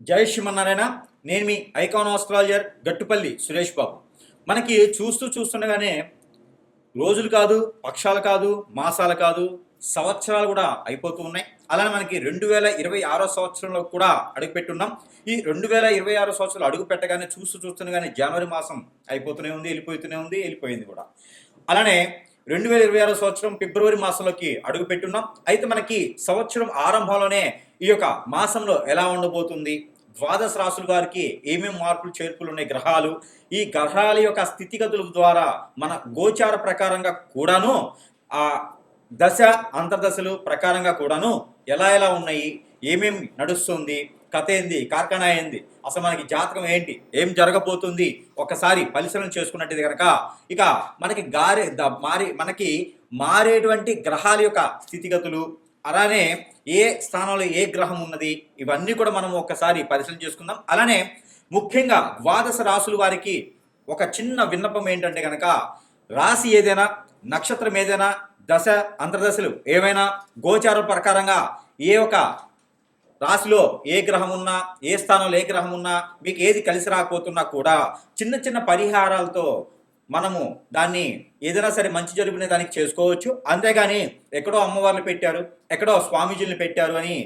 జై శ్రీమన్నారాయణ. నేను మీ icon astrologer Gattupalli Suresh Babu. మనకి చూస్తుండగానే రోజులు కాదు, పక్షాలు కాదు, మాసాలు కాదు, సంవత్సరాలు కూడా అయిపోతూ ఉన్నాయి. అలానే మనకి 2026 సంవత్సరంలో కూడా అడుగుపెట్టున్నాం. ఈ 2026 సంవత్సరాలు అడుగు పెట్టగానే చూస్తుండగానే జనవరి మాసం అయిపోతూనే ఉంది, వెళ్ళిపోయింది కూడా. అలానే 2026 సంవత్సరం ఫిబ్రవరి మాసంలోకి అడుగు పెట్టున్నాం. అయితే మనకి సంవత్సరం ఆరంభంలోనే ఈ యొక్క మాసంలో ఎలా ఉండబోతుంది, ద్వాదశ రాశుల వారికి ఏమేమి మార్పులు చేర్పులు ఉన్నాయి, గ్రహాలు ఈ గ్రహాల యొక్క స్థితిగతుల ద్వారా మన గోచార ప్రకారంగా కూడాను ఆ దశ అంతర్దశలు ప్రకారంగా కూడాను ఎలా ఉన్నాయి, ఏమేమి నడుస్తుంది, కథ ఏంది, కార్ఖానా ఏంది, అసలు మనకి జాతకం ఏంటి, ఏం జరగబోతుంది ఒకసారి పరిశీలన చేసుకున్నట్టు కనుక ఇక మనకి మనకి మారేటువంటి గ్రహాల యొక్క స్థితిగతులు, అలానే ఏ స్థానంలో ఏ గ్రహం ఉన్నది, ఇవన్నీ కూడా మనం ఒక్కసారి పరిశీలన చేసుకుందాం. అలానే ముఖ్యంగా ద్వాదశ రాశుల వారికి ఒక చిన్న విన్నపం ఏంటంటే కనుక రాశి ఏదైనా, నక్షత్రం ఏదైనా, దశ అంతర్దశలు ఏమైనా గోచార ప్రకారంగా ఏ ఒక రాశిలో ఏ గ్రహం ఉన్నా, ఏ స్థానంలో ఏ గ్రహం ఉన్నా, మీకు ఏది కలిసి రాకపోతున్నా కూడా చిన్న చిన్న పరిహారాలతో మనము దాన్ని ఏదైనా సరే మంచి జరిగిన దానికి చేసుకోవచ్చు. అంతేగాని ఎక్కడో అమ్మవార్లు పెట్టారు, ఎక్కడో స్వామీజీని పెట్టారు అని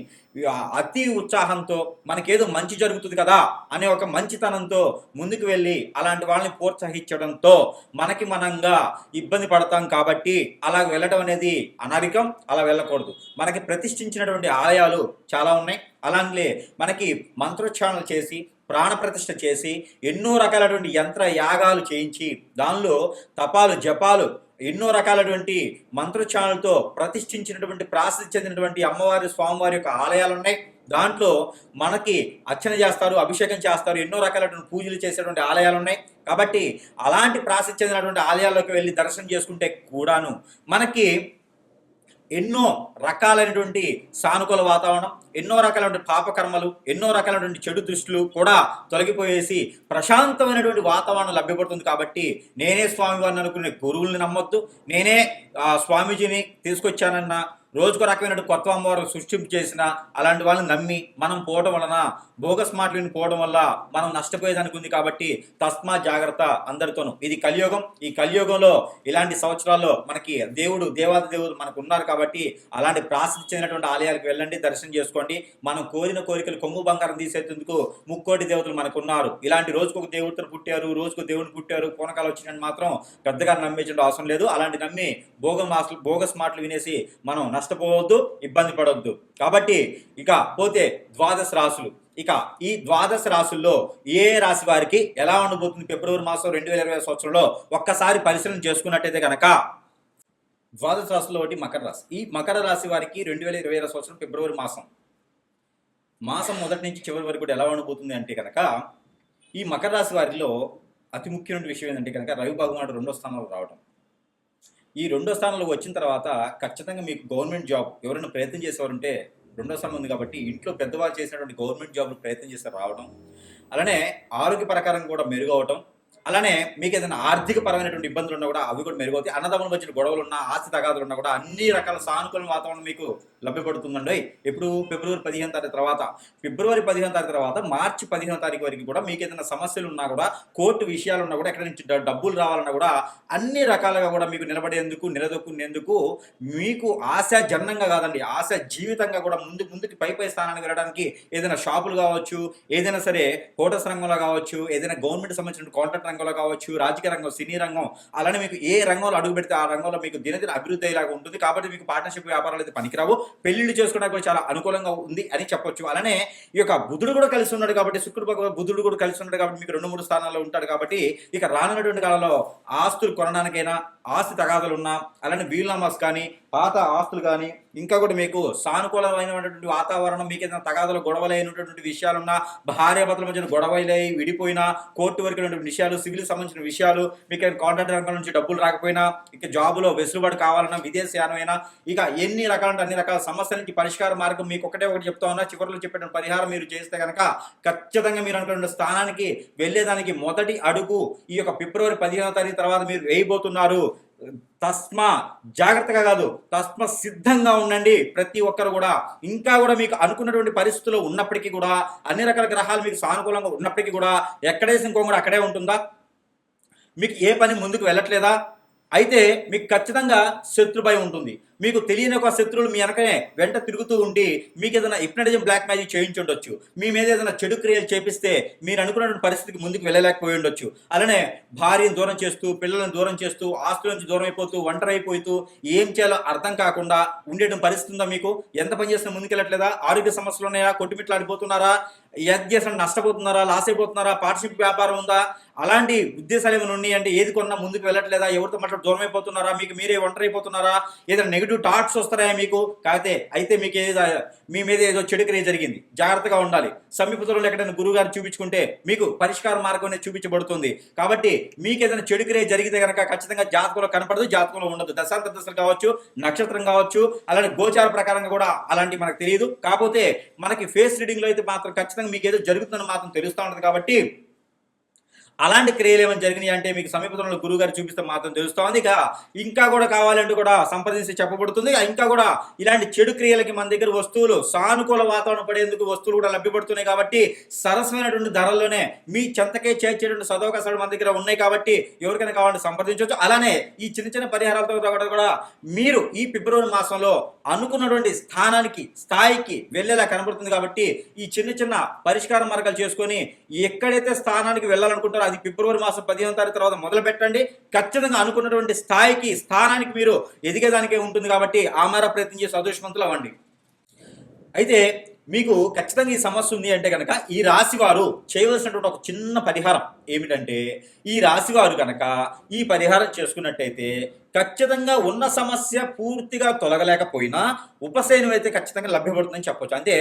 అతి ఉత్సాహంతో మనకేదో మంచి జరుగుతుంది కదా అనే ఒక మంచితనంతో ముందుకు వెళ్ళి అలాంటి వాళ్ళని ప్రోత్సహించడంతో మనకి మనంగా ఇబ్బంది పడతాం. కాబట్టి అలా వెళ్ళడం అనేది అనరికం, అలా వెళ్ళకూడదు. మనకి ప్రతిష్ఠించినటువంటి ఆలయాలు చాలా ఉన్నాయి. అలాంటి మనకి మంత్రోచ్చారణలు చేసి, ప్రాణప్రతిష్ఠ చేసి, ఎన్నో రకాలైనటువంటి యంత్ర యాగాలు చేయించి, దానిలో తపాలు జపాలు ఎన్నో రకాలైనటువంటి మంత్రోచ్చారణలతో ప్రతిష్ఠించినటువంటి ప్రాసిద్ధి చెందినటువంటి అమ్మవారి స్వామివారి యొక్క ఆలయాలు ఉన్నాయి. దాంట్లో మనకి అర్చన చేస్తారు, అభిషేకం చేస్తారు, ఎన్నో రకాలైనటువంటి పూజలు చేసేటువంటి ఆలయాలు ఉన్నాయి. కాబట్టి అలాంటి ప్రాసిద్ధి చెందినటువంటి ఆలయాల్లోకి వెళ్ళి దర్శనం చేసుకుంటే కూడాను మనకి ఎన్నో రకాలైనటువంటి సానుకూల వాతావరణం, ఎన్నో రకాలైనటువంటి పాపకర్మలు, ఎన్నో రకాలైనటువంటి చెడు దృష్టిలు కూడా తొలగిపోయేసి ప్రశాంతమైనటువంటి వాతావరణం లభ్యపడుతుంది. కాబట్టి నేనే స్వామివారిని అనుకునే గురువుల్ని నమ్మొద్దు, నేనే స్వామీజీని తీసుకొచ్చానన్న రోజుకో రకమైన కొత్త అమ్మవారు సృష్టింపు చేసిన అలాంటి వాళ్ళని నమ్మి మనం పోవడం వలన, బోగస్ మాటలను పోవడం వల్ల మనం నష్టపోయేదానికి ఉంది. కాబట్టి తస్మా జాగ్రత్త అందరితోనూ. ఇది కలియుగం. ఈ కలియుగంలో ఇలాంటి సంవత్సరాల్లో మనకి దేవాది దేవుడు మనకు ఉన్నారు. కాబట్టి అలాంటి ప్రాసిద్ధి చెందినటువంటి ఆలయాలకు వెళ్ళండి, దర్శనం చేసుకోండి. మనం కోరిన కోరికలు కొంగు బంగారం తీసేందుకు ముక్కోటి దేవతలు మనకు ఉన్నారు. ఇలాంటి రోజుకొక దేవుడితో పుట్టారు, రోజుకు దేవుని పుట్టారు, పూనకాలు వచ్చినట్టు మాత్రం పెద్దగా నమ్మేసిన అవసరం లేదు. అలాంటి నమ్మి బోగస్ మాటలు వినేసి మనం నష్టపోవద్దు, ఇబ్బంది పడవద్దు. కాబట్టి ఇక పోతే ద్వాదశ రాశులు. ఇక ఈ ద్వాదశ రాశుల్లో ఏ రాశి వారికి ఎలా ఉండబోతుంది ఫిబ్రవరి మాసం 2020 సంవత్సరంలో ఒక్కసారి పరిశీలన చేసుకున్నట్టయితే కనుక ద్వాదశ రాశుల్లో ఒకటి మకర రాశి. ఈ మకర రాశి వారికి 2020 సంవత్సరం ఫిబ్రవరి మాసం మొదటి నుంచి చివరి వరకు కూడా ఎలా ఉండబోతుంది అంటే కనుక ఈ మకర రాశి వారిలో అతి ముఖ్యమైన విషయం ఏంటంటే కనుక రవి భగవానుడు 2వ స్థానంలో రావడం. ఈ 2వ స్థానంలో వచ్చిన తర్వాత ఖచ్చితంగా మీకు గవర్నమెంట్ జాబ్ ఎవరైనా ప్రయత్నం చేసేవారుంటే 2వ స్థానం ఉంది కాబట్టి ఇంట్లో పెద్దవాళ్ళు చేసినటువంటి గవర్నమెంట్ జాబ్లు ప్రయత్నం చేసి రావడం, అలానే ఆరోగ్య ప్రకారం కూడా మెరుగవటం, అలానే మీకు ఏదైనా ఆర్థిక పరమైనటువంటి ఇబ్బందులు ఉన్నా కూడా అవి కూడా మెరుగవుతాయి. అన్నదమ్ముల మధ్య గొడవలు ఉన్నా, ఆస్తి తగాదులు ఉన్నా కూడా అన్ని రకాల సానుకూల వాతావరణం మీకు లభ్యపడుతుందండి. ఇప్పుడు ఫిబ్రవరి 15 తారీఖు తర్వాత, ఫిబ్రవరి 15 తారీఖు తర్వాత మార్చి 15 తారీఖు వరకు కూడా మీకు ఏదైనా సమస్యలు ఉన్నా కూడా, కోర్టు విషయాలు ఉన్నా కూడా, ఎక్కడి నుంచి డబ్బులు రావాలన్నా కూడా అన్ని రకాలుగా కూడా మీకు నిలదొక్కునేందుకు మీకు ఆశ జన్నంగా కాదండి, ఆశ జీవితంగా కూడా ముందుకి పై స్థానానికి వెళ్ళడానికి ఏదైనా షాపులు కావచ్చు, ఏదైనా సరే హోటల్స్ రంగంలో కావచ్చు, ఏదైనా గవర్నమెంట్ సంబంధించిన కాంట్రాక్ట్ రంగంలో కావచ్చు, రాజకీయ రంగం, సినీ రంగం, అలానే మీకు ఏ రంగంలో అడుగు పెడితే ఆ రంగంలో మీకు దినదిన అభివృద్ధి అయ్యేలాగా ఉంటుంది. కాబట్టి మీకు పార్ట్నర్షిప్ వ్యాపారాలు అయితే పనికిరావు. పెళ్లిళ్ళు చేసుకోవడానికి కూడా చాలా అనుకూలంగా ఉంది అని చెప్పొచ్చు. అలానే ఈ యొక్క బుధుడు కూడా కలిసి ఉన్నాడు కాబట్టి, బుధుడు కూడా కలిసి ఉన్నాడు కాబట్టి మీకు 2-3 స్థానాల్లో ఉంటాడు. కాబట్టి ఇక రానున్నటువంటి కాలంలో ఆస్తులు కొనడానికైనా, ఆస్తి తగాదాలు ఉన్నా, అలానే వీలునామాస్ కానీ, పాత ఆస్తులు కానీ, ఇంకా కూడా మీకు సానుకూలమైనటువంటి వాతావరణం, మీకు ఏదైనా తగాదాలు గొడవలైనటువంటి విషయాలున్నా, భార్యాభర్తల మధ్యన గొడవలై విడిపోయినా, కోర్టు వరకు విషయాలు, సివిల్ సంబంధించిన విషయాలు, మీకు కాంట్రాక్ట్ రంగం నుంచి డబ్బులు రాకపోయినా, ఇక జాబులో వెసులుబాటు కావాలన్నా, విదేశయానమైనా, ఇక ఎన్ని రకాలంటే అన్ని రకాల సమస్యల నుంచి పరిష్కార మార్గం మీకు ఒకటే ఒకటి చెప్తా ఉన్నా. చివరిలో చెప్పిన పరిహారం మీరు చేస్తే కనుక ఖచ్చితంగా మీరు అనుకున్న స్థానానికి వెళ్ళేదానికి మొదటి అడుగు ఈ యొక్క ఫిబ్రవరి 15వ తారీఖు తర్వాత మీరు వేయబోతున్నారు. తస్మా జాగ్రత్తగా కాదు, తస్మ సిద్ధంగా ఉండండి ప్రతి ఒక్కరు కూడా. ఇంకా కూడా మీకు అనుకున్నటువంటి పరిస్థితులు ఉన్నప్పటికీ కూడా, అన్ని రకాల గ్రహాలు మీకు సానుకూలంగా ఉన్నప్పటికీ కూడా, ఎక్కడేసి ఇంకో కూడా అక్కడే ఉంటుందా? మీకు ఏ పని ముందుకు వెళ్ళట్లేదా? అయితే మీకు ఖచ్చితంగా శత్రు భయం ఉంటుంది. మీకు తెలియని ఒక శత్రువులు మీ వెనకనే వెంట తిరుగుతూ ఉండి మీకు ఏదైనా హిప్నటిజం బ్లాక్ మ్యాజిక్ చేయించుండొచ్చు. మీ మీద ఏదైనా చెడు క్రియలు చేపిస్తే మీరు అనుకున్నటువంటి పరిస్థితికి ముందుకు వెళ్ళలేకపోయి ఉండొచ్చు. అలానే భార్యను దూరం చేస్తూ, పిల్లలను దూరం చేస్తూ, ఆస్తుల నుంచి దూరం అయిపోతూ, ఒంటరి అయిపోతూ, ఏం చేయాలో అర్థం కాకుండా ఉండేటువంటి పరిస్థితి ఉందా మీకు? ఎంత పని చేసినా ముందుకెళ్ళట్లేదా? ఆరోగ్య సమస్యలు ఉన్నాయా? కొట్టుమిట్లాడిపోతున్నారా? చేసిన నష్టపోతున్నారా? లాస్ అయిపోతున్నారా? పార్ట్నర్షిప్ వ్యాపారం ఉందా? అలాంటి ఉద్దేశాలు ఏమైనా ఉన్నాయంటే ఏది కొన్నా ముందుకు వెళ్ళట్లేదా? ఎవరితో మాట్లాడి దూరం అయిపోతున్నారా? మీకు మీరే ఒంటరి అయిపోతున్నారా? ఏదైనా నెగిటివ్ థాట్స్ వస్తాయా మీకు? కాకపోతే అయితే మీకు ఏదో మీ మీద ఏదో చెడు క్రియ జరిగింది, జాగ్రత్తగా ఉండాలి. సమీపంలో ఎక్కడైనా గురువు గారు చూపించుకుంటే మీకు పరిష్కార మార్గం అనేది చూపించబడుతుంది. కాబట్టి మీకు ఏదైనా చెడు క్రియ జరిగితే కనుక ఖచ్చితంగా జాతకంలో కనపడదు, జాతకంలో ఉండదు. దశాంత దశలు కావచ్చు, నక్షత్రం కావచ్చు, అలానే గోచార ప్రకారంగా కూడా అలాంటి మనకు తెలియదు. కాకపోతే మనకి ఫేస్ రీడింగ్ లో అయితే మాత్రం ఖచ్చితంగా మీకు ఏదో జరుగుతుందని మాత్రం తెలుస్తూ ఉంటుంది. కాబట్టి అలాంటి క్రియలు ఏమైనా జరిగినాయి అంటే మీకు సమీపంలో గురువు గారు చూపిస్తే మాత్రం తెలుస్తోంది. ఇక ఇంకా కూడా కావాలంటే కూడా సంప్రదించి చెప్పబడుతుంది. ఇంకా కూడా ఇలాంటి చెడు క్రియలకి మన దగ్గర వస్తువులు, సానుకూల వాతావరణం పడేందుకు వస్తువులు కూడా లభ్యపడుతున్నాయి. కాబట్టి సరసమైనటువంటి ధరల్లోనే మీ చెంతకే చేర్చేటువంటి సదవకాశాలు మన దగ్గర ఉన్నాయి. కాబట్టి ఎవరికైనా కావాలంటే సంప్రదించవచ్చు. అలానే ఈ చిన్న చిన్న పరిహారాలతో కూడా మీరు ఈ ఫిబ్రవరి మాసంలో అనుకున్నటువంటి స్థాయికి వెళ్ళేలా కనబడుతుంది. కాబట్టి ఈ చిన్న చిన్న పరిష్కార మార్గాలు చేసుకొని ఎక్కడైతే స్థానానికి వెళ్ళాలనుకుంటారో అది ఫిబ్రవరి మాసం 15వ తారీఖు తర్వాత మొదలు పెట్టండి. ఖచ్చితంగా అనుకున్నటువంటి స్థానానికి మీరు ఎదిగేదానికే ఉంటుంది. కాబట్టి ఆ మేర ప్రయత్నం చేసి అదృష్టవంతులు అవ్వండి. అయితే మీకు ఖచ్చితంగా ఈ సమస్య ఉంది అంటే కనుక ఈ రాశి వారు చేయవలసినటువంటి ఒక చిన్న పరిహారం ఏమిటంటే, ఈ రాశి వారు కనుక ఈ పరిహారం చేసుకున్నట్టయితే ఖచ్చితంగా ఉన్న సమస్య పూర్తిగా తొలగలేకపోయినా ఉపశమనం అయితే ఖచ్చితంగా లభ్యపడుతుందని చెప్పొచ్చు. అంటే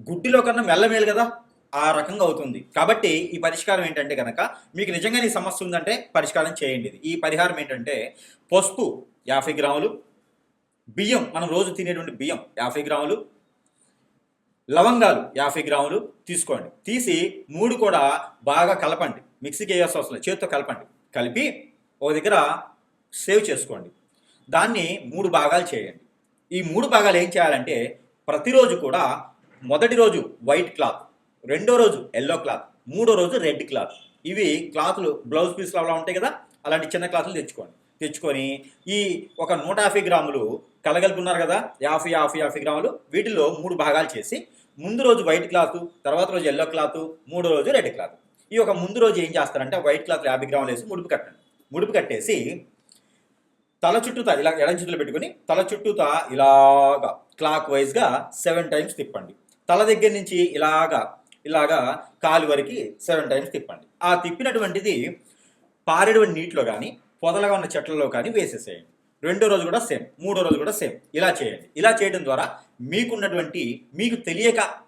గుడ్డిలో కన్నా మెల్లమేలు కదా, ఆ రకంగా అవుతుంది. కాబట్టి ఈ పరిష్కారం ఏంటంటే కనుక మీకు నిజంగా ఈ సమస్య ఉందంటే పరిష్కారం చేయండి. ఈ పరిహారం ఏంటంటే పసుపు 50 గ్రాములు, బియ్యం మనం రోజు తినేటువంటి బియ్యం 50 గ్రాములు, లవంగాలు 50 గ్రాములు తీసుకోండి. తీసి 3 కూడా బాగా కలపండి. మిక్సీకి వేయాల్సిన అవసరం లేదు, చేతితో కలపండి. కలిపి ఒక దగ్గర సేవ్ చేసుకోండి. దాన్ని 3 భాగాలు చేయండి. ఈ 3 భాగాలు ఏం చేయాలంటే ప్రతిరోజు కూడా మొదటి రోజు వైట్ క్లాత్, రెండో రోజు ఎల్లో క్లాత్, మూడో రోజు రెడ్ క్లాత్. ఇవి క్లాతులు బ్లౌజ్ పీస్లు అలా ఉంటాయి కదా, అలాంటి చిన్న క్లాతులు తెచ్చుకొని ఈ ఒక 150 గ్రాములు కలగలుపున్నారు కదా, 50 గ్రాములు, వీటిలో 3 భాగాలు చేసి ముందు రోజు వైట్ క్లాత్, తర్వాత రోజు ఎల్లో క్లాత్, మూడో రోజు రెడ్ క్లాత్. ఈ ఒక ముందు రోజు ఏం చేస్తారంటే వైట్ క్లాత్ 50 గ్రాములు వేసి ముడుపు కట్టేసి తల చుట్టూతా ఇలా ఎడం చేతులు పెట్టుకుని తల చుట్టూతా ఇలాగా క్లాక్ వైజ్గా 7 టైమ్స్ తిప్పండి. తల దగ్గర నుంచి ఇలాగా కాలు వరకు 7 టైమ్స్ తిప్పండి. ఆ తిప్పినటువంటిది పారేటువంటి నీటిలో కానీ పొదలుగా ఉన్న చెట్లలో కానీ వేసేసేయండి. రెండో రోజు కూడా సేమ్, మూడో రోజు కూడా సేమ్. ఇలా చేయండి. ఇలా చేయడం ద్వారా మీకు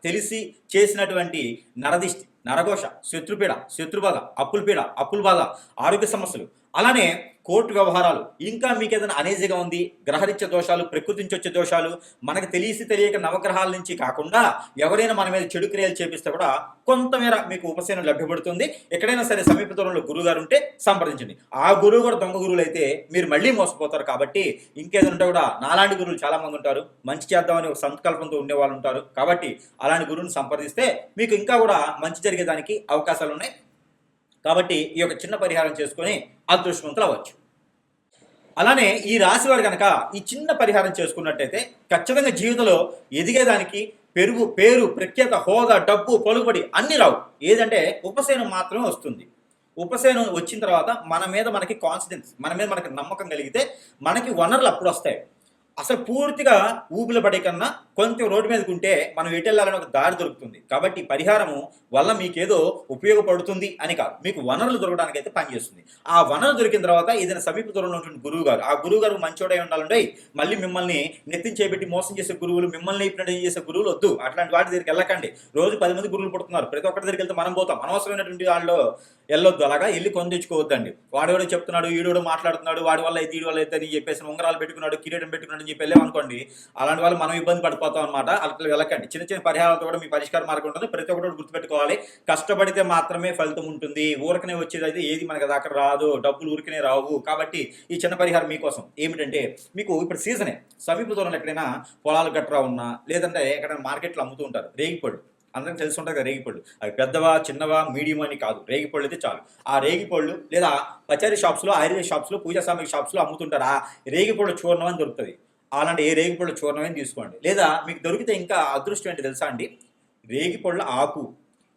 తెలిసి చేసినటువంటి నరదిష్టి, నరఘోష, శత్రుపీడ, శత్రుబాధ, అప్పుల బాధ, ఆరోగ్య సమస్యలు, అలానే కోర్టు వ్యవహారాలు, ఇంకా మీకు ఏదైనా అనేజీగా ఉంది, గ్రహరీత్య దోషాలు, ప్రకృతి నుంచి వచ్చే దోషాలు, మనకు తెలియక నవగ్రహాల నుంచి కాకుండా ఎవరైనా మన మీద చెడు క్రియలు చేపిస్తే కూడా కొంతమేర మీకు ఉపశమనం లభ్యపడుతుంది. ఎక్కడైనా సరే సమీప దూరంలో గురువు గారు ఉంటే సంప్రదించండి. ఆ గురువు కూడా దొంగ గురువులు అయితే మీరు మళ్ళీ మోసపోతారు. కాబట్టి ఇంకేదంటే కూడా నాలాంటి గురువులు చాలా మంది ఉంటారు, మంచి చేద్దామని ఒక సంకల్పంతో ఉండేవాళ్ళు ఉంటారు. కాబట్టి అలాంటి గురువుని సంప్రదిస్తే మీకు ఇంకా కూడా మంచి జరిగేదానికి అవకాశాలు ఉన్నాయి. కాబట్టి ఈ యొక్క చిన్న పరిహారం చేసుకొని అదృష్టవంతులు అవ్వచ్చు. అలానే ఈ రాశి వారు కనుక ఈ చిన్న పరిహారం చేసుకున్నట్టయితే ఖచ్చితంగా జీవితంలో ఎదిగేదానికి పేరు, ప్రఖ్యాత, హోదా, డబ్బు, పలుకుబడి అన్ని రావు. ఏదంటే ఉపశమనం మాత్రమే వస్తుంది. ఉపశమనం వచ్చిన తర్వాత మన మీద మనకి కాన్ఫిడెన్స్, మన మీద మనకి నమ్మకం కలిగితే మనకి వనరులు అప్పుడు వస్తాయి. అసలు పూర్తిగా ఊపిలో పడే కన్నా కొంచెం రోడ్డు మీదకి ఉంటే మనం ఎటు వెళ్ళాలని ఒక దారి దొరుకుతుంది. కాబట్టి పరిహారము వల్ల మీకేదో ఉపయోగపడుతుంది అని కాదు, మీకు వనరులు దొరకడానికి అయితే పనిచేస్తుంది. ఆ వనరు దొరికిన తర్వాత ఏదైనా సమీప దూరంలో ఉంటుంది గురువు గారు, ఆ గురువు గారు మంచోడే ఉండాలండి. మళ్ళీ మిమ్మల్ని నెత్తిని చేపెట్టి మోసం చేసే గురువులు, మిమ్మల్ని ఇప్పుడు చేసే గురువులు వద్దు. అట్లాంటి వాటి దగ్గరికి వెళ్ళకండి. రోజు 10 మంది గురువులు పుడుతున్నారు, ప్రతి ఒక్కరి దగ్గరికి వెళ్తే మనం పోతాం. అనవసరమైనటువంటి వాళ్ళు వెళ్ళొద్దు. అలాగా వెళ్ళి కొని తెచ్చుకోవద్దండి. వాడేవాడు చెప్తున్నాడు, ఈడోడు మాట్లాడుతున్నాడు, వాడి వల్ల అయితే ఈడి వల్ల అయితే అని చెప్పేసి ఉంగరాలు పెట్టుకున్నాడు, కిరీటం పెట్టుకున్నాడు అని చెప్పి వెళ్ళామనుకోండి, అలాంటి వాళ్ళు మనం ఇబ్బంది పడిపోతాం. పడిపోతాం అనమాట. అట్లా వెళ్ళకండి. చిన్న చిన్న పరిహారాలతో కూడా మీ పరిష్కార మార్గం ఉంటుంది. ప్రతి ఒక్కటి కూడా గుర్తుపెట్టుకోవాలి. కష్టపడితే మాత్రమే ఫలితం ఉంటుంది. ఊరకనే వచ్చేది అయితే ఏది మనకి దాకా రాదు. డబ్బులు ఊరికనే రావు. కాబట్టి ఈ చిన్న పరిహారం మీకోసం ఏమిటంటే, మీకు ఇప్పుడు సీజనే సమీప దూరంలో ఎక్కడైనా పొలాలు గట్రా ఉన్నా, లేదంటే ఎక్కడైనా మార్కెట్లో అమ్ముతూ ఉంటారు రేగిపళ్ళు. అందరికి తెలిసి ఉంటుంది కదా రేగిపళ్ళు. అవి పెద్దవా చిన్నవా మీడియం అని కాదు, రేగిపళ్ళు అయితే చాలు. ఆ రేగిపళ్ళు లేదా పచారీ షాప్స్లో, ఆయుర్వేద షాప్స్లో, పూజా సామాగ్రి షాప్స్లో అమ్ముతుంటారు. ఆ రేగిపళ్ళు చూర్ణం అని దొరుకుతుంది. అలాంటి ఏ రేగిపళ్ళు చూర్ణం అని తీసుకోండి. లేదా మీకు దొరికితే ఇంకా అదృష్టం ఏంటి తెలుసా అండి, రేగిపళ్ళ ఆకు.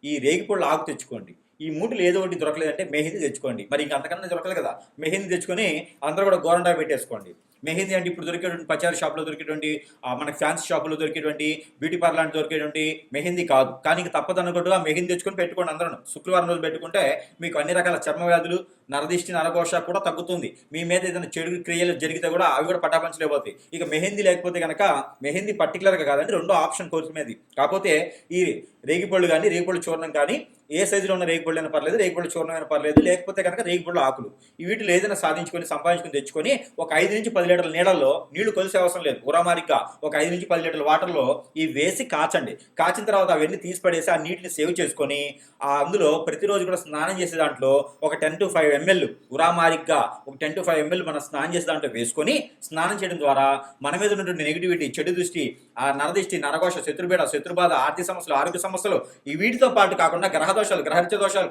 ఈ రేగిపళ్ళ ఆకు తెచ్చుకోండి. ఈ మూటలు ఏదో ఒకటి దొరకలేదంటే మెహందీ తెచ్చుకోండి. మరి ఇంకా అంతకన్నా దొరకలేదు కదా, మెహందీ తెచ్చుకొని అందరూ కూడా గోరండా పెట్టేసుకోండి. మెహందీ అంటే ఇప్పుడు దొరికేటువంటి పచారీ షాప్లో దొరికేటువంటి, మనకి ఫ్యాన్సీ షాపులో దొరికేటువంటి, బ్యూటీ పార్లర్ దొరికేటువంటి మెహందీ కాదు. కానీ ఇంక తప్పదు అనుకుంటూ ఆ మెహందీ తెచ్చుకొని పెట్టుకోండి. అందరూ శుక్రవారం రోజు పెట్టుకుంటే మీకు అన్ని రకాల చర్మ వ్యాధులు, నరదిష్టి, నరఘోష కూడా తగ్గుతుంది. మీ మీద ఏదైనా చెడు క్రియలు జరిగితే కూడా అవి కూడా పటాపంచలేకపోతాయి. ఇక మెహందీ లేకపోతే కనుక, మెహందీ పర్టికులర్గా కాదండి, రెండో ఆప్షన్ కోర్సు మీద. కాకపోతే ఈ రేగిపళ్ళు కానీ, రేగిపళ్ళు చూర్ణం కానీ, ఏ సైజులో ఉన్న రేగిపళ్ళు అయినా పర్లేదు, రేగిపళ్ళు చూర్ణం అయినా పర్లేదు, లేకపోతే కనుక రేగిపళ్ళు ఆకులు, ఈ వీటిలో ఏదైనా సంపాదించుకొని తెచ్చుకొని ఒక 5 నుంచి 10 లీటర్ల నీళ్ళల్లో, నీళ్లు కొలిసే అవసరం లేదు, ఉరామారిగ్గా ఒక 5 నుంచి 10 లీటర్ల వాటర్లో ఇవి వేసి కాచండి. కాచిన తర్వాత అవన్నీ తీసి పడేసి ఆ నీటిని సేవ్ చేసుకొని, అందులో ప్రతిరోజు కూడా స్నానం చేసే దాంట్లో ఒక 10 to 5 ml ఉరామారిగ్గా ఒక 10 to 5 ml మనం స్నానం చేసే దాంట్లో వేసుకొని స్నానం చేయడం ద్వారా మన మీద ఉన్నటువంటి నెగిటివిటీ, చెడు దృష్టి, ఆ నరదిష్టి, నరఘోష, శత్రుబేడ, శత్రుబాధ, ఆర్థిక సమస్యలు, ఆరోగ్య సమస్యలు, ఈ వీటితో పాటు కాకుండా గ్రహ దోషాలు, గ్రహరిత దోషాలు,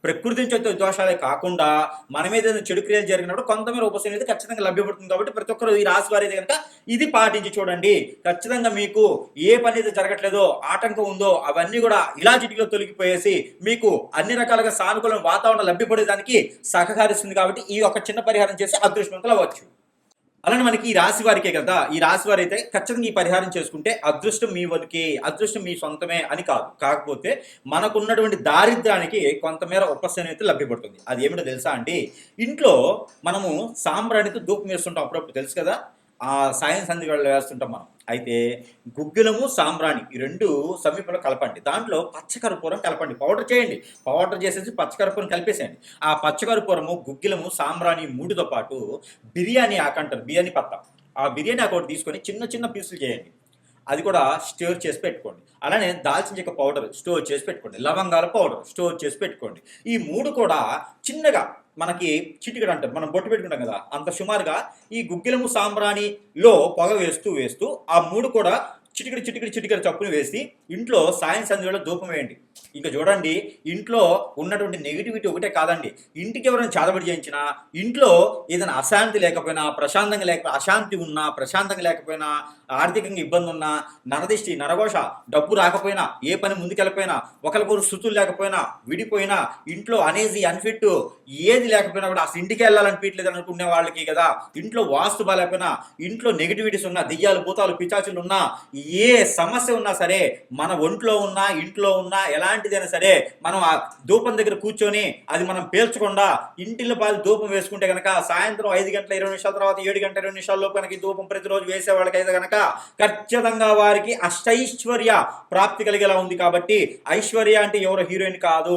ప్రకృతి దోషాలే కాకుండా మన మీద చెడు క్రియలు జరిగినప్పుడు కొంతమేర ఉపశమనం అయితే ఖచ్చితంగా లభ్యపడుతుంది. కాబట్టి ప్రతి ఒక్కరు ఈ రాశి వారి కనుక ఇది పాటించి చూడండి. ఖచ్చితంగా మీకు ఏ పని అయితే జరగట్లేదో, ఆటంకం ఉందో అవన్నీ కూడా ఇలా చిటికలో తొలగిపోయేసి మీకు అన్ని రకాలుగా సానుకూల వాతావరణం లభ్యపడేదానికి సహకరిస్తుంది. కాబట్టి ఈ ఒక చిన్న పరిహారం చేసి అదృష్టవంతులు అవ్వచ్చు. అలానే మనకి ఈ రాశి వారికే కదా, ఈ రాశి వారు అయితే ఖచ్చితంగా ఈ పరిహారం చేసుకుంటే అదృష్టం మీ వదికే, అదృష్టం మీ సొంతమే అని కాదు. కాకపోతే మనకున్నటువంటి దారిద్ర్యానికి కొంతమేర ఉపశమనం అయితే లభ్యపడుతుంది. అది ఏమిటో తెలుసా అండి, ఇంట్లో మనము సాంబ్రాణితో ధూపం వేస్తుంటాం అప్పుడప్పుడు, తెలుసు కదా. ఆ సాయం సంధి వేళ వేస్తుంటాం మనం. అయితే గుగ్గిలము, సాంబ్రాణి ఈ రెండు సమీపంలో కలపండి. దాంట్లో పచ్చకర్పూరం కలపండి, పౌడర్ చేయండి. పౌడర్ చేసేసి పచ్చకర్పూరం కలిపేసేయండి. ఆ పచ్చకర్పూరము, గుగ్గిలము, సాంబ్రాణి మూడుతో పాటు బిర్యానీ ఆకంటారు, బిర్యానీ పత్తా, ఆ బిర్యానీ ఆకు తీసుకొని చిన్న చిన్న పీసులు చేయండి. అది కూడా స్టోర్ చేసి పెట్టుకోండి. అలానే దాల్చిన చెక్క పౌడర్ స్టోర్ చేసి పెట్టుకోండి. లవంగాల పౌడర్ స్టోర్ చేసి పెట్టుకోండి. ఈ మూడు కూడా చిన్నగా మనకి చిటికెడు అంటారు, మనం బొట్టు పెట్టుకుంటాం కదా, అంత సుమారుగా ఈ గుగ్గిలము, సాంబ్రాణిలో పొగ వేస్తూ ఆ మూడు కూడా చిటికెడు చప్పును వేసి ఇంట్లో సాయం సంధ్యలో ధూపం వేయండి. ఇంకా చూడండి, ఇంట్లో ఉన్నటువంటి నెగిటివిటీ ఒకటే కాదండి, ఇంటికి ఎవరైనా చాదబడి చేయించినా, ఇంట్లో ఏదైనా అశాంతి లేకపోయినా, అశాంతి ఉన్నా, ప్రశాంతంగా లేకపోయినా, ఆర్థికంగా ఇబ్బంది ఉన్నా, నరదిష్టి, నరఘోష, డబ్బు రాకపోయినా, ఏ పని ముందుకెళ్ళిపోయినా, ఒకరికొకరు స్థుతులు లేకపోయినా, విడిపోయినా, ఇంట్లో అనేజీ, అన్ఫిట్ ఏది లేకపోయినా కూడా అసలు ఇంటికి వెళ్ళాలనిపించలేదు అనుకునే వాళ్ళకి కదా, ఇంట్లో వాస్తు బాగాలేకపోయినా, ఇంట్లో నెగిటివిటీస్ ఉన్నా, దెయ్యాలు, భూతాలు, పిచాచులు ఉన్నా, ఏ సమస్య ఉన్నా సరే, మన ఒంట్లో ఉన్నా, ఇంట్లో ఉన్నా, ఎలాంటిదైనా సరే, మనం ఆ ధూపం దగ్గర కూర్చొని అది మనం పేల్చకుండా ఇంటిలో పాలు ధూపం వేసుకుంటే కనుక సాయంత్రం 5 గంటల 20 నిమిషాల తర్వాత 7 గంటల 20 నిమిషాల్లో కనుక ధూపం ప్రతిరోజు వేసే వాళ్ళకైతే కనుక ఖచ్చితంగా వారికి అష్టైశ్వర్య ప్రాప్తి కలిగేలా ఉంది. కాబట్టి ఐశ్వర్య అంటే ఎవరో హీరోయిన్ కాదు,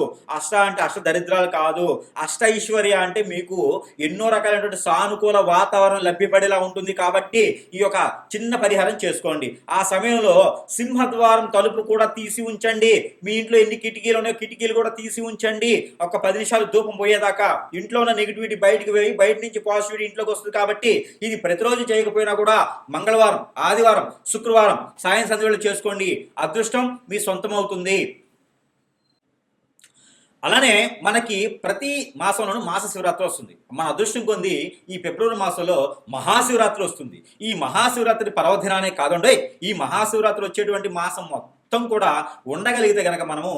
అంటే అష్ట దరిద్రాలు కాదు, అష్టైశ్వర్య అంటే మీకు ఎన్నో రకాలైనటువంటి సానుకూల వాతావరణం లభ్యపడేలా ఉంటుంది. కాబట్టి ఈ యొక్క చిన్న పరిహారం చేసుకోండి. ఆ సమయంలో సింహద్వారం తలుపు కూడా తీసి ఉంచండి. మీ ఇంట్లో ఎన్ని కిటికీలు ఉన్నాయో కిటికీలు కూడా తీసి ఉంచండి. ఒక 10 నిమిషాలు ధూపం పోయేదాకా ఇంట్లో ఉన్న నెగిటివిటీ బయటికి పోయి బయట నుంచి పాజిటివిటీ ఇంట్లోకి వస్తుంది. కాబట్టి ఇది ప్రతిరోజు చేయకపోయినా కూడా మంగళవారం, ఆదివారం, శుక్రవారం సాయం సంధ్యలో చేసుకోండి. అదృష్టం మీ సొంతం అవుతుంది. అలానే మనకి ప్రతి మాసంలోనూ మాస శివరాత్రి వస్తుంది. మన అదృష్టం కొంది ఈ ఫిబ్రవరి మాసంలో మహాశివరాత్రి వస్తుంది. ఈ మహాశివరాత్రి పర్వదినానే కాదండి, ఈ మహాశివరాత్రి వచ్చేటువంటి మాసం మొత్తం కూడా ఉండగలిగితే కనుక మనము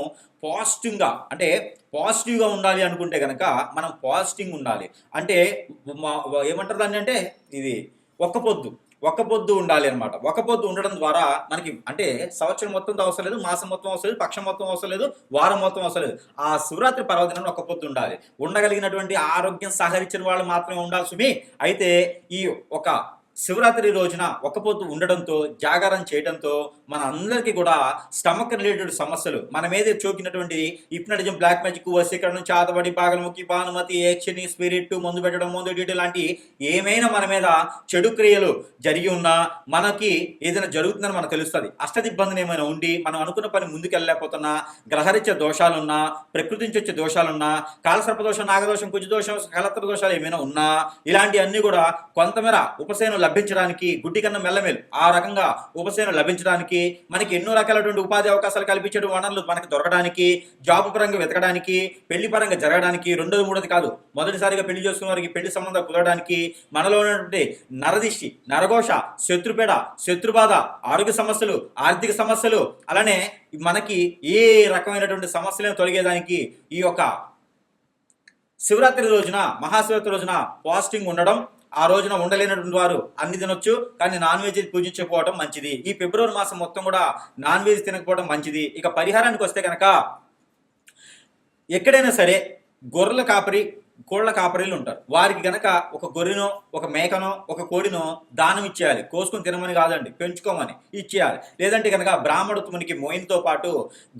పాజిటివ్గా ఉండాలి అనుకుంటే కనుక మనం పాజిటివ్ ఉండాలి. అంటే ఏమంటారు దాన్ని అంటే, ఇది ఒక్క పొద్దు ఉండాలి అనమాట. ఒక్క పొద్దు ఉండడం ద్వారా మనకి అంటే సంవత్సరం మొత్తం అవసరం లేదు, మాసం మొత్తం అవసరం లేదు, పక్షం మొత్తం అవసరం లేదు, వారం మొత్తం అవసరం లేదు. ఆ శివరాత్రి పర్వదినం ఒక్క పొద్దు ఉండాలి. ఉండగలిగినటువంటి ఆరోగ్యం సహకరించిన వాళ్ళు మాత్రమే ఉండాలి సుమి. అయితే ఈ ఒక శివరాత్రి రోజున ఒక్కపొద్దు ఉండడంతో, జాగారం చేయడంతో మన అందరికీ కూడా స్టమక్ రిలేటెడ్ సమస్యలు, మన మీద చోకినటువంటి హిప్నటిజం, బ్లాక్ మ్యాజిక్, వశీకరణం, చాతబడి, పాగలముఖి, భానుమతి, ఏక్షని, స్పిరిట్, మందు పెట్టడం, మందు డీటీ లాంటి ఏమైనా మన మీద చెడు క్రియలు జరిగి ఉన్నా, మనకి ఏదైనా జరుగుతుందని మనకు తెలుస్తుంది. అష్టదిబ్బందిని ఏమైనా ఉండి మనం అనుకున్న పని ముందుకు వెళ్ళలేకపోతున్నా, గ్రహరీత్య దోషాలున్నా, ప్రకృతి నుంచి వచ్చే దోషాలున్నా, కాలసర్పదోషం, నాగదోషం, కుజదోషం, కలత్ర దోషాలు ఏమైనా ఉన్నా, ఇలాంటివన్నీ కూడా కొంతమేర ఉపశమనం లభించడానికి, గుడ్డి కన్నా మెల్లమేలు ఆ రకంగా ఉపశమనం లభించడానికి, మనకి ఎన్నో రకాలైనటువంటి ఉపాధి అవకాశాలు కల్పించే వనరులు మనకి దొరకడానికి, జాబ్ పరంగా వెతకడానికి, పెళ్లి పరంగా జరగడానికి, రెండోది మూడోది కాదు, మొదటిసారిగా పెళ్లి చేసుకున్న వారికి పెళ్లి సంబంధం కుదరడానికి, మనలో ఉన్నటువంటి నరదిష్టి, నరఘోష, శత్రుపేడ, శత్రుబాధ, ఆరోగ్య సమస్యలు, ఆర్థిక సమస్యలు, అలానే మనకి ఏ రకమైనటువంటి సమస్యలను తొలగేదానికి ఈ యొక్క శివరాత్రి రోజున, మహాశివరాత్రి రోజున ఫాస్టింగ్ ఉండడం, ఆ రోజున ఉండలేనటువంటి వారు అన్ని తినొచ్చు, కానీ నాన్ వెజ్ పూజించకపోవడం మంచిది. ఈ ఫిబ్రవరి మాసం మొత్తం కూడా నాన్ వెజ్ తినకపోవడం మంచిది. ఇక పరిహారానికి వస్తే కనుక, ఎక్కడైనా సరే గొర్రెల కాపరి, కోళ్ల కాపరీలు ఉంటారు. వారికి గనక ఒక గొర్రెనో, ఒక మేకనో, ఒక కోడినో దానం ఇచ్చేయాలి. కోసుకొని తినమని కాదండి, పెంచుకోమని ఇచ్చేయాలి. లేదంటే కనుక బ్రాహ్మణోత్తమునికి మోయిన్తో పాటు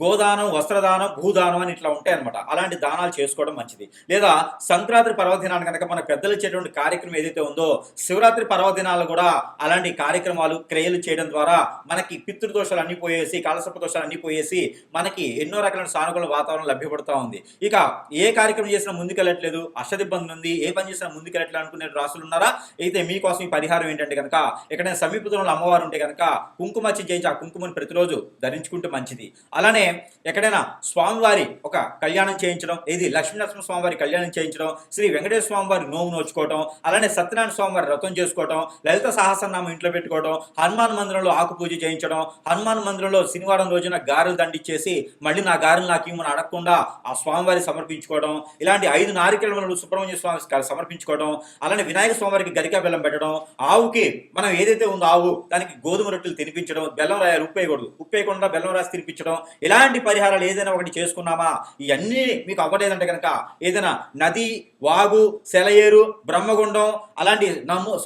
గోదానం, వస్త్రదానం, భూదానం అని ఇట్లా ఉంటాయి అనమాట. అలాంటి దానాలు చేసుకోవడం మంచిది. లేదా సంక్రాంతి పర్వదినాన్ని కనుక మన పెద్దలు ఇచ్చేటువంటి కార్యక్రమం ఏదైతే ఉందో, శివరాత్రి పర్వదినాలు కూడా అలాంటి కార్యక్రమాలు, క్రియలు చేయడం ద్వారా మనకి పితృదోషాలు అన్ని పోయేసి, కాలసర్ప దోషాలు అన్ని పోయేసి మనకి ఎన్నో రకాల సానుకూల వాతావరణం లభ్యపడుతూ ఉంది. ఇక ఏ కార్యక్రమం చేసినా ముందుకెళ్ళట్లేదు, అష్టదిబ్బంది ఉంది, ఏ పని చేసినా ముందుకెళ్ళట్లేదు అనుకునే రాసులు ఉన్నారా? అయితే మీకోసం ఈ పరిహారం ఏంటంటే కనుక, ఎక్కడైనా సమీప దూరంలో అమ్మవారు ఉంటే కనుక కుంకుమచ్చి చేయించి ఆ కుంకుమని ప్రతిరోజు ధరించుకుంటే మంచిది. అలానే ఎక్కడైనా స్వామివారి ఒక కళ్యాణం చేయించడం, ఇది లక్ష్మీనరసింహ స్వామివారి కళ్యాణం చేయించడం, శ్రీ వెంకటేశ్వర స్వామివారి నోము నోచుకోవడం, అలానే సత్యనారాయణ స్వామివారి వ్రతం చేసుకోవడం, లలిత సహస్రనామం ఇంట్లో పెట్టుకోవడం, హనుమాన్ మందిరంలో ఆకు పూజ చేయించడం, హనుమాన్ మందిరంలో శనివారం రోజున గారెలు దండిచ్చేసి మళ్ళీ నా గారెలు నాకు ఇవ్వమని అడగకుండా ఆ స్వామివారి సమర్పించుకోవడం, ఇలాంటి 5 నారికేళ్లను సుబ్రహ్మణ్య స్వామి సమర్పించుకోవడం, అలానే వినాయక స్వామివారికి గరికా బెల్లం పెట్టడం, ఆవుకి మనం ఏదైతే ఉందో ఆవు దానికి గోధుమ రొట్టెలు తినిపించడం, బెల్లం రాయాలి, ఉప్పు వేయకూడదు, ఉప్పు వేయకుండా బెల్లం రాసి తినిపించడం, ఇలాంటి పరిహారాలు ఏదైనా ఒకటి చేసుకున్నామా, ఇవన్నీ మీకు అవ్వలేదంటే కనుక ఏదైనా నది, వాగు, సెలయేరు, బ్రహ్మగుండం అలాంటి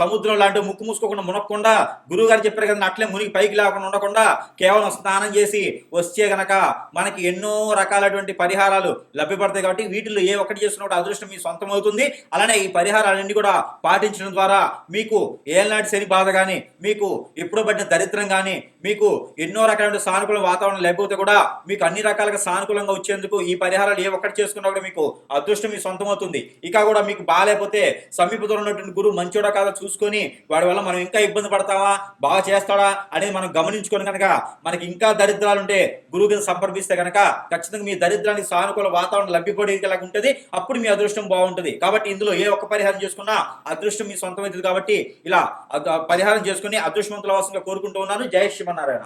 సముద్రం లాంటి ముక్కు మూసుకోకుండా మునక్కుండా, గురువు గారు చెప్పారు కదా అట్లే మునిగి పైకి లేకుండా ఉండకుండా కేవలం స్నానం చేసి వచ్చే గనక మనకి ఎన్నో రకాలటువంటి పరిహారాలు లభ్యపడతాయి. కాబట్టి వీటిల్లో ఏ ఒక్కటి చేస్తున్నప్పుడు అదృష్టం మీ సొంతం అవుతుంది. అలానే ఈ పరిహారాలన్నీ కూడా పాటించడం ద్వారా మీకు ఏనాటి శని బాధ కానీ, మీకు ఎప్పుడో పడిన దరిద్రం కానీ, మీకు ఎన్నో రకాల సానుకూల వాతావరణం లేకపోతే కూడా మీకు అన్ని రకాలుగా సానుకూలంగా వచ్చేందుకు ఈ పరిహారాలు ఏ ఒక్కటి చేసుకున్నా కూడా మీకు అదృష్టం మీ సొంతం అవుతుంది. ఇక కూడా మీకు బాగాలేకపోతే సమీప దూరంలో ఉన్నటువంటి గురువు మంచోడా కాదా చూసుకొని వాడి వల్ల మనం ఇంకా ఇబ్బంది పడతావా, బాగా చేస్తాడా అనేది మనం గమనించుకొని కనుక మనకి ఇంకా దరిద్రాలు ఉంటే గురువు కింద సంప్రదిస్తే కనుక ఖచ్చితంగా మీ దరిద్రానికి సానుకూల వాతావరణం లభ్యపడేలా ఉంటుంది. అప్పుడు మీ అదృష్టం బాగుంటుంది. కాబట్టి ఇందులో ఏ ఒక్క పరిహారం చేసుకున్నా అదృష్టం మీ సొంతమైంది. కాబట్టి ఇలా పరిహారం చేసుకుని అదృష్టవంతుల వాసంగా కోరుకుంటూ ఉన్నాను. జై శ్రీమన్నారాయణ.